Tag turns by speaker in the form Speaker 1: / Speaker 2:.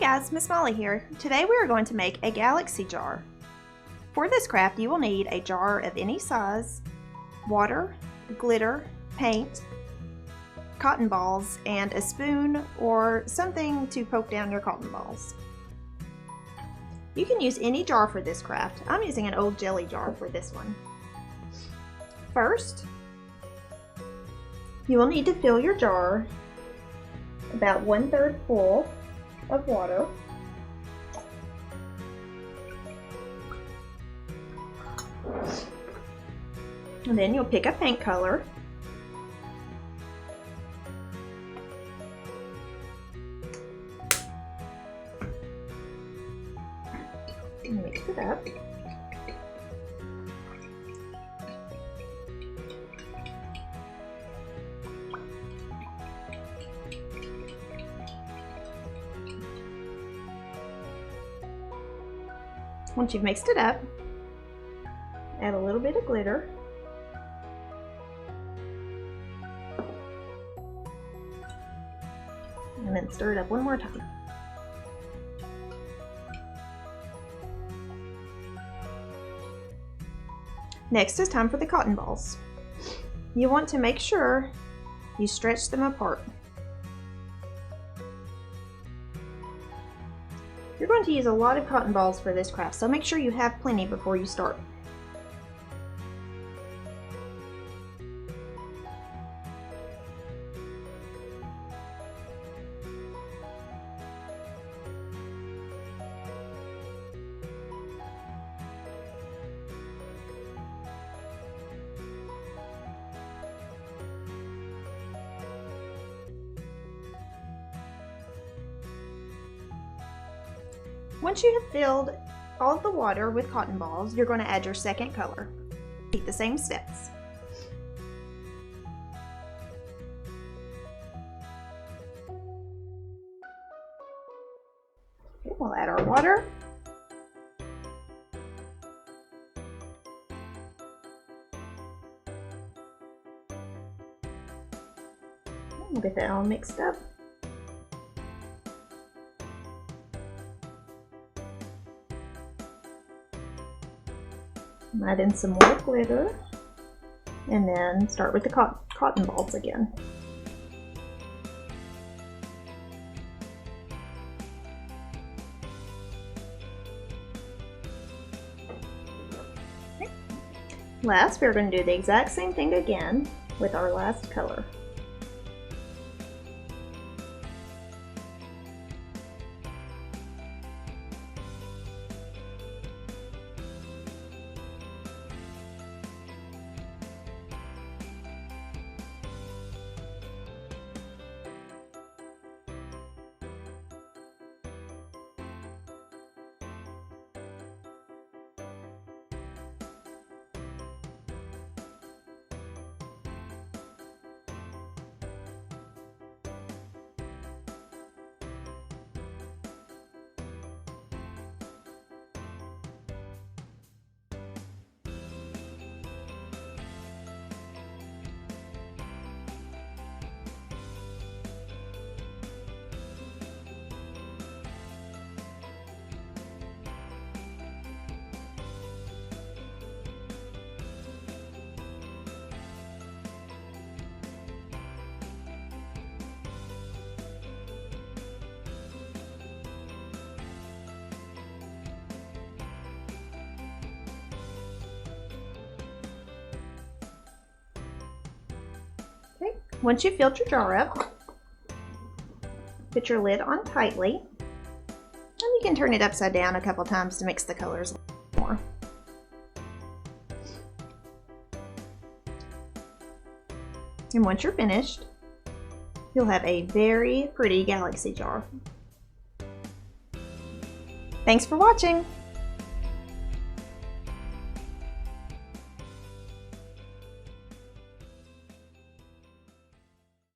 Speaker 1: guys, Miss Molly here. Today we are going to make a galaxy jar. For this craft you will need a jar of any size, water, glitter, paint, cotton balls, and a spoon or something to poke down your cotton balls. You can use any jar for this craft. I'm using an old jelly jar for this one. First, you will need to fill your jar about 1/3 full of water. And then you'll pick a paint color. And mix it up. Once you've mixed it up, add a little bit of glitter. And then stir it up one more time. Next is time for the cotton balls. You want to make sure you stretch them apart. You're going to use a lot of cotton balls for this craft, so make sure you have plenty before you start. Once you have filled all of the water with cotton balls, you're going to add your second color. Repeat the same steps. Okay, we'll add our water. We'll get that all mixed up. Add in some more glitter, and then start with the cotton balls again. Okay. Last, we're going to do the exact same thing again with our last color. Okay. Once you've filled your jar up, put your lid on tightly, and you can turn it upside down a couple times to mix the colors more. And once you're finished, you'll have a very pretty galaxy jar. Thanks for watching!